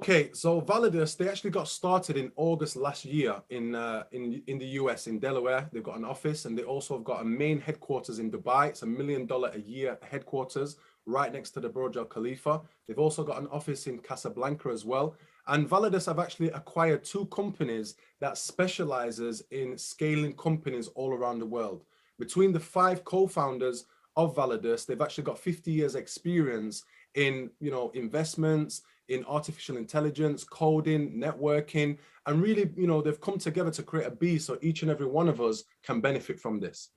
Okay, so Validus, they actually got started in August last year in the US, in Delaware. They've got an office, and they also have got a main headquarters in Dubai. It's $1 million a year headquarters right next to the Burj Al Khalifa. They've also got an office in Casablanca as well. And Validus have actually acquired two companies that specializes in scaling companies all around the world. Between the 5 co-founders of Validus, they've actually got 50 years experience in, investments, in artificial intelligence, coding, networking, and really, they've come together to create a beast so each and every one of us can benefit from this.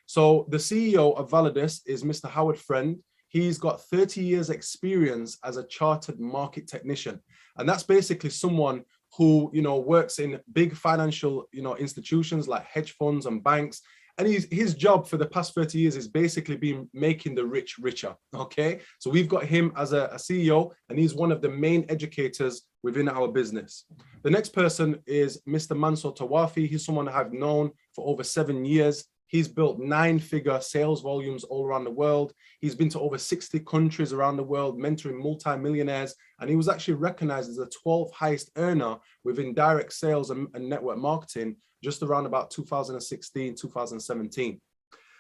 So the CEO of Validus is Mr. Howard Friend. He's got 30 years experience as a chartered market technician. And that's basically someone who, works in big financial, institutions like hedge funds and banks. And his job for the past 30 years is basically been making the rich richer, okay? So we've got him as a CEO, and he's one of the main educators within our business. The next person is Mr. Mansour Tawafi. He's someone I've known for over 7 years. He's built 9-figure sales volumes all around the world. He's been to over 60 countries around the world, mentoring multi-millionaires. And he was actually recognized as the 12th highest earner within direct sales and network marketing just around about 2016, 2017.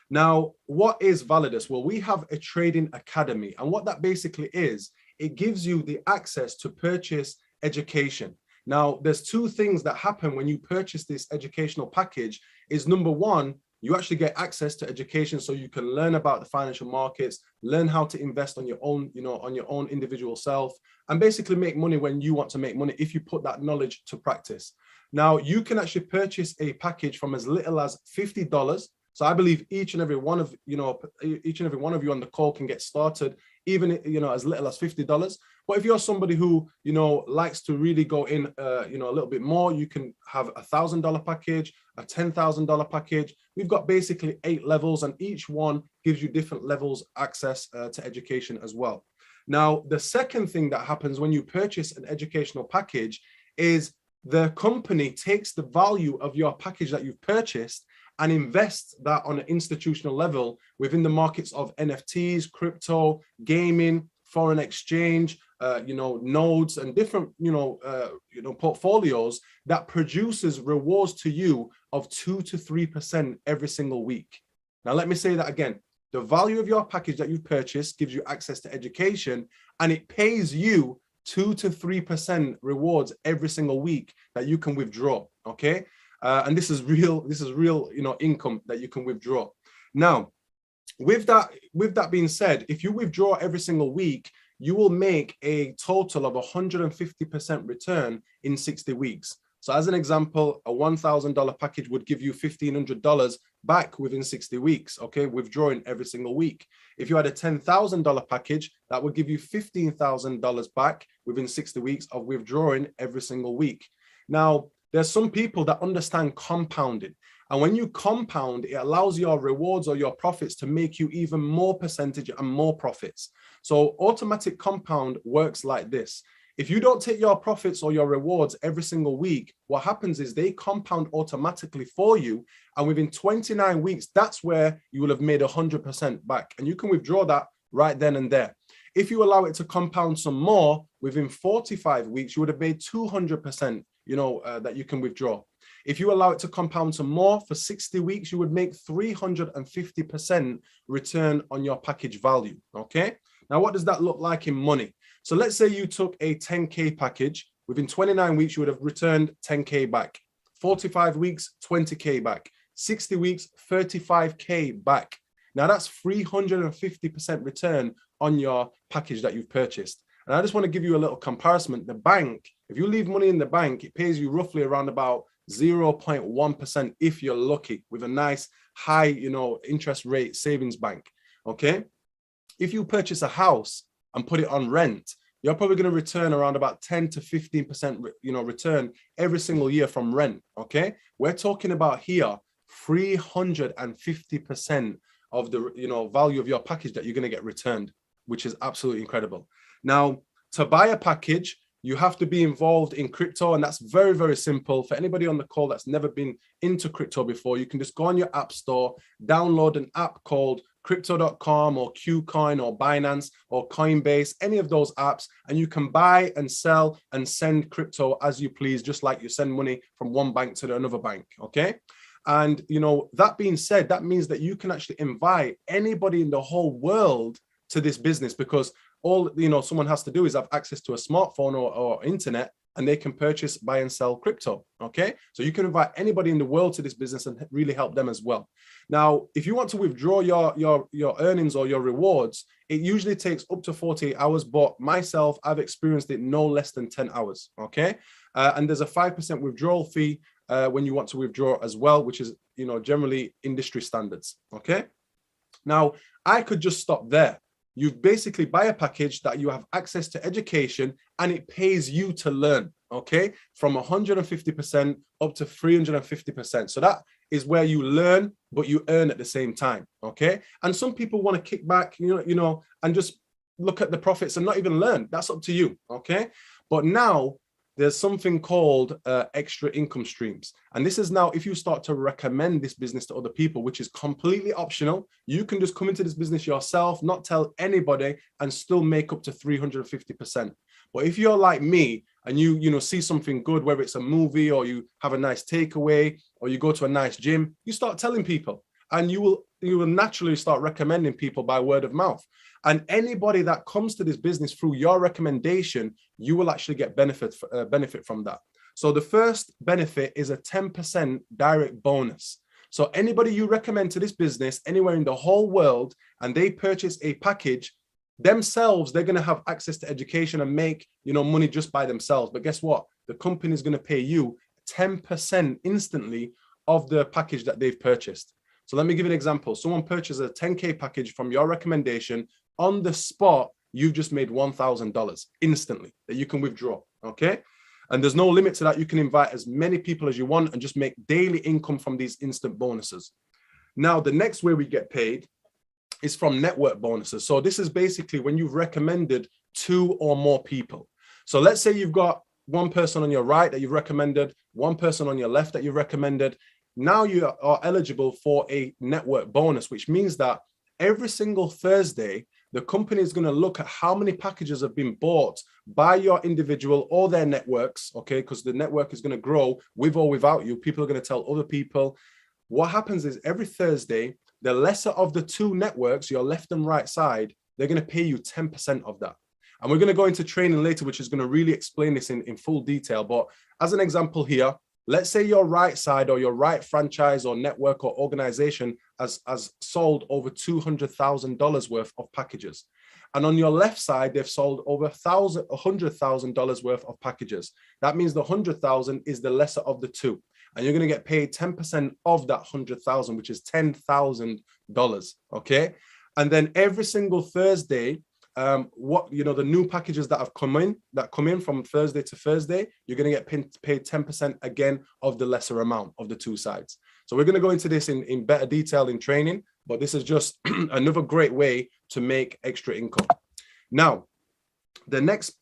Now, what is Validus? Well, we have a trading academy. And what that basically is, it gives you the access to purchase education. Now, there's 2 things that happen when you purchase this educational package. Is number 1, you actually get access to education so you can learn about the financial markets, learn how to invest on your own, on your own individual self, and basically make money when you want to make money if you put that knowledge to practice. Now, you can actually purchase a package from as little as $50. So I believe each and every one of you on the call can get started, even as little as $50. But if you're somebody who likes to really go in a little bit more, you can have a $1,000 package, a $10,000 package. We've got basically 8 levels, and each one gives you different levels access to education as well. Now, the second thing that happens when you purchase an educational package is the company takes the value of your package that you've purchased and invests that on an institutional level within the markets of NFTs, crypto, gaming, foreign exchange, nodes, and different, portfolios that produces rewards to you of 2 to 3% every single week. Now, let me say that again. The value of your package that you've purchased gives you access to education, and it pays you 2 to 3% rewards every single week that you can withdraw. Okay. And this is real, income that you can withdraw. Now, with that being said, if you withdraw every single week, you will make a total of 150% return in 60 weeks. So as an example, a $1,000 package would give you $1,500 back within 60 weeks, okay, withdrawing every single week. If you had a $10,000 package, that would give you $15,000 back within 60 weeks of withdrawing every single week. Now, there's some people that understand compounding. And when you compound, it allows your rewards or your profits to make you even more percentage and more profits. So automatic compound works like this. If you don't take your profits or your rewards every single week, what happens is they compound automatically for you. And within 29 weeks, that's where you will have made 100% back. And you can withdraw that right then and there. If you allow it to compound some more, within 45 weeks, you would have made 200%, that you can withdraw. If you allow it to compound some more for 60 weeks, you would make 350% return on your package value, okay? Now, what does that look like in money? So let's say you took a 10K package. Within 29 weeks, you would have returned 10K back. 45 weeks, 20K back. 60 weeks, 35K back. Now that's 350% return on your package that you've purchased. And I just want to give you a little comparison. The bank, if you leave money in the bank, it pays you roughly around about 0.1% if you're lucky, with a nice high, interest rate savings bank. Okay. If you purchase a house and put it on rent, you're probably going to return around about 10 to 15%, return every single year from rent. Okay. We're talking about here 350% of the, value of your package that you're going to get returned, which is absolutely incredible. Now, to buy a package, You have to be involved in crypto, and that's very, very simple. For anybody on the call that's never been into crypto before, you can just go on your app store, download an app called crypto.com or Qcoin or Binance or Coinbase, any of those apps, and you can buy and sell and send crypto as you please, just like you send money from one bank to another bank, okay? And, you know, that being said, that means that you can actually invite anybody in the whole world to this business, because all, you know, someone has to do is have access to a smartphone or internet, and they can purchase, buy and sell crypto, okay? So you can invite anybody in the world to this business and really help them as well. Now, if you want to withdraw your earnings or your rewards, it usually takes up to 48 hours, but myself, I've experienced it no less than 10 hours, okay? And there's a 5% withdrawal fee when you want to withdraw as well, which is, you know, generally industry standards, okay? Now, I could just stop there. You basically buy a package that you have access to education, and it pays you to learn, okay? From 150% up to 350%. So that is where you learn, but you earn at the same time, okay? And some people want to kick back, you know, and just look at the profits and not even learn. That's up to you, okay? But now there's something called extra income streams. And this is now, if you start to recommend this business to other people, which is completely optional, you can just come into this business yourself, not tell anybody, and still make up to 350%. But if you're like me and you know, see something good, whether it's a movie or you have a nice takeaway or you go to a nice gym, you start telling people, and you will naturally start recommending people by word of mouth. And anybody that comes to this business through your recommendation, you will actually get benefit from that. So the first benefit is a 10% direct bonus. So anybody you recommend to this business anywhere in the whole world, and they purchase a package themselves, they're going to have access to education and make, you know, money just by themselves. But guess what? The company is going to pay you 10% instantly of the package that they've purchased. So let me give you an example. Someone purchases a 10K package from your recommendation. On the spot, you've just made $1,000 instantly that you can withdraw, okay? And there's no limit to that. You can invite as many people as you want and just make daily income from these instant bonuses. Now, the next way we get paid is from network bonuses. So this is basically when you've recommended 2 or more people. So let's say you've got one person on your right that you've recommended, one person on your left that you've recommended. Now you are eligible for a network bonus, which means that every single Thursday, the company is going to look at how many packages have been bought by your individual or their networks, okay? Because the network is going to grow with or without you. People are going to tell other people. What happens is every Thursday, the lesser of the 2 networks, your left and right side, they're going to pay you 10% of that. And we're going to go into training later, which is going to really explain this in full detail. But as an example here, let's say your right side or your right franchise or network or organization has sold over $200,000 worth of packages. And on your left side, they've sold over $100,000 worth of packages. That means the 100,000 is the lesser of the 2. And you're going to get paid 10% of that 100,000, which is $10,000, okay? And then every single Thursday, the new packages that come in from Thursday to Thursday, you're going to get paid 10% again of the lesser amount of the 2 sides. So we're going to go into this in better detail in training, but this is just another great way to make extra income. Now, the next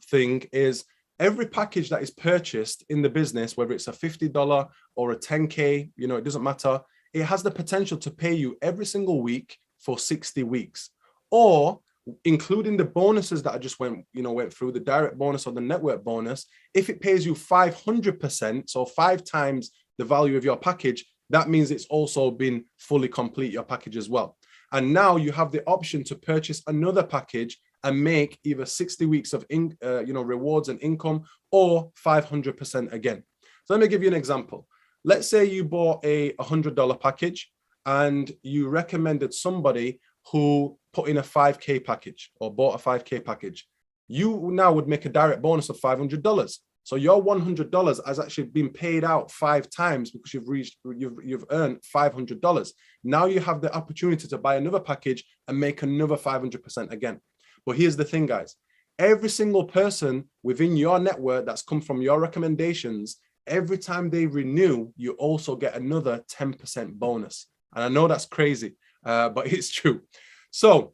thing is every package that is purchased in the business, whether it's a $50 or a 10K, you know, it doesn't matter. It has the potential to pay you every single week for 60 weeks, or including the bonuses that I just went through, the direct bonus or the network bonus. If it pays you 500%, so 5 times the value of your package, that means it's also been fully complete, your package as well. And now you have the option to purchase another package and make either 60 weeks of rewards and income, or 500% again. So let me give you an example. Let's say you bought a $100 package and you recommended somebody who put in a 5K package or bought a 5K package. You now would make a direct bonus of $500. So your $100 has actually been paid out 5 times because you've earned $500. Now you have the opportunity to buy another package and make another 500% again. But here's the thing, guys. Every single person within your network that's come from your recommendations, every time they renew, you also get another 10% bonus. And I know that's crazy, but it's true. So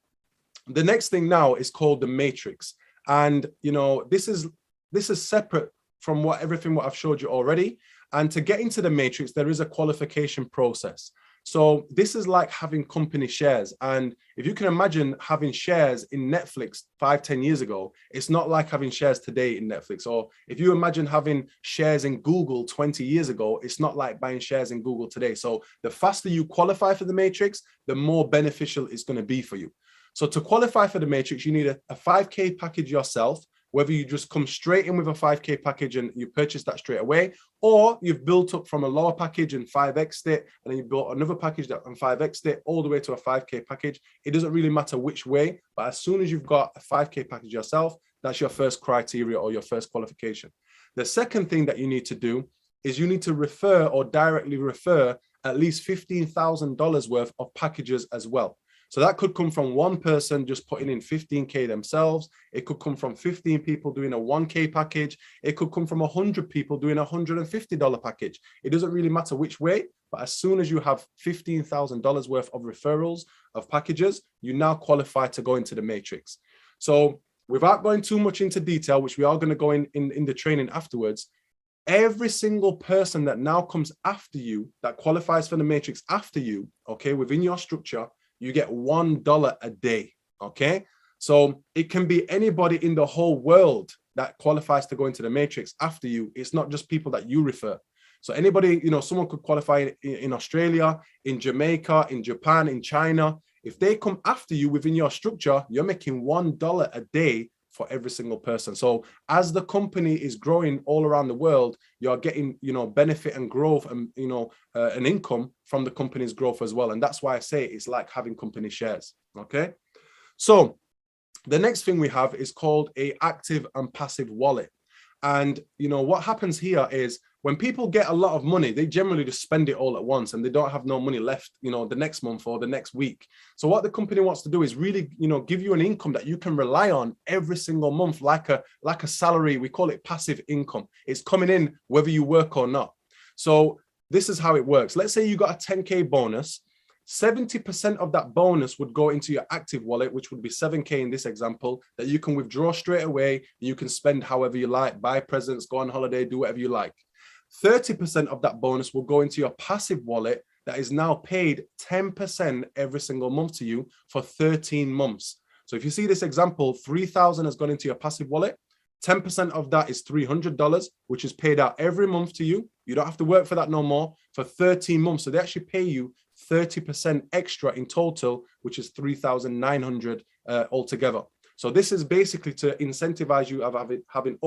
the next thing now is called the matrix. And, you know, this is separate from everything what I've showed you already. And to get into the matrix, there is a qualification process. So this is like having company shares. And if you can imagine having shares in Netflix 5-10 years ago, it's not like having shares today in Netflix. Or if you imagine having shares in Google 20 years ago, it's not like buying shares in Google today. So the faster you qualify for the matrix, the more beneficial it's going to be for you. So to qualify for the matrix, you need a 5K package yourself, whether you just come straight in with a 5K package and you purchase that straight away, or you've built up from a lower package and 5X'd it, and then you built another package that and 5X'd it all the way to a 5K package. It doesn't really matter which way, but as soon as you've got a 5K package yourself, that's your first criteria or your first qualification. The second thing that you need to do is you need to refer or directly refer at least $15,000 worth of packages as well. So that could come from one person just putting in 15K themselves. It could come from 15 people doing a 1K package. It could come from 100 people doing a $150 package. It doesn't really matter which way, but as soon as you have $15,000 worth of referrals of packages, you now qualify to go into the matrix. So without going too much into detail, which we are going to go in the training afterwards, every single person that now comes after you, that qualifies for the matrix after you, okay, within your structure, you get $1 a day, okay? So it can be anybody in the whole world that qualifies to go into the matrix after you. It's not just people that you refer. So anybody, you know, someone could qualify in Australia, in Jamaica, in Japan, in China. If they come after you within your structure, you're making $1 a day for every single person. So as the company is growing all around the world, you're getting, you know, benefit and growth and, you know, an income from the company's growth as well. And that's why I say it's like having company shares. Okay. So the next thing we have is called a active and passive wallet. And, you know, what happens here is when people get a lot of money, they generally just spend it all at once and they don't have no money left, you know, the next month or the next week. So what the company wants to do is really, you know, give you an income that you can rely on every single month, like a salary. We call it passive income. It's coming in whether you work or not. So this is how it works. Let's say you got a 10K bonus. 70% of that bonus would go into your active wallet, which would be 7K in this example, that you can withdraw straight away. You can spend however you like, buy presents, go on holiday, do whatever you like. 30% of that bonus will go into your passive wallet that is now paid 10% every single month to you for 13 months. So if you see this example, 3,000 has gone into your passive wallet. 10% of that is $300, which is paid out every month to you. You don't have to work for that no more for 13 months. So they actually pay you 30% extra in total, which is 3,900 altogether. So this is basically to incentivize you of having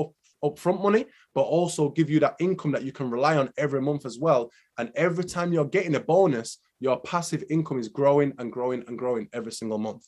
upfront money, but also give you that income that you can rely on every month as well. And every time you're getting a bonus, your passive income is growing and growing and growing every single month.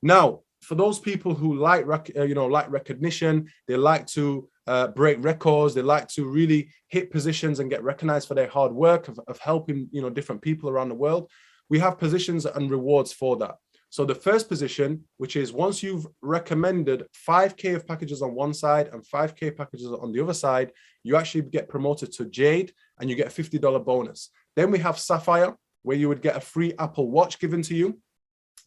Now, for those people who like recognition, they like to break records, they like to really hit positions and get recognized for their hard work of helping, you know, different people around the world. We have positions and rewards for that. So the first position, which is once you've recommended 5K of packages on one side and 5K packages on the other side, you actually get promoted to Jade and you get a $50 bonus. Then we have Sapphire, where you would get a free Apple Watch given to you.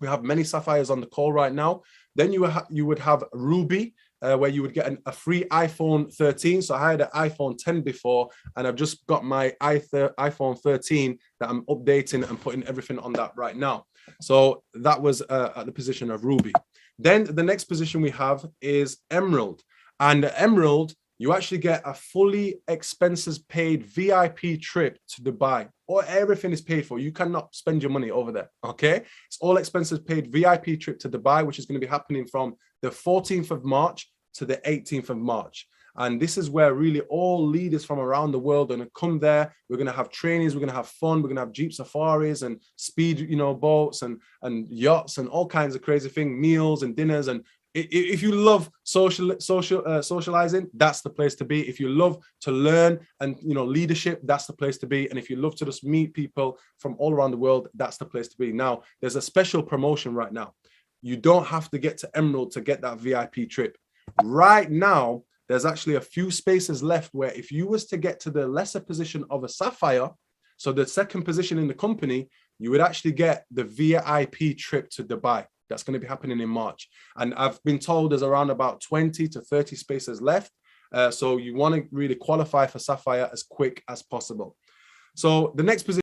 We have many Sapphires on the call right now. Then you would have Ruby, where you would get a free iPhone 13. So I had an iPhone 10 before, and I've just got my iPhone 13 that I'm updating and putting everything on that right now. So that was at the position of Ruby. Then the next position we have is Emerald. And Emerald, you actually get a fully expenses paid VIP trip to Dubai, or everything is paid for. You cannot spend your money over there, okay? It's all expenses paid VIP trip to Dubai, which is going to be happening from the 14th of March to the 18th of March. And this is where really all leaders from around the world are going to come there. We're going to have trainings, we're going to have fun, we're going to have Jeep safaris and speed, you know, boats and yachts and all kinds of crazy things, meals and dinners. And if you love socializing, that's the place to be. If you love to learn and, you know, leadership, that's the place to be. And if you love to just meet people from all around the world, that's the place to be. Now, there's a special promotion right now. You don't have to get to Emerald to get that VIP trip. Right now, there's actually a few spaces left where if you was to get to the lesser position of a Sapphire, so the second position in the company, you would actually get the VIP trip to Dubai. that's going to be happening in March. And I've been told there's around about 20 to 30 spaces left. So you want to really qualify for Sapphire as quick as possible. So the next position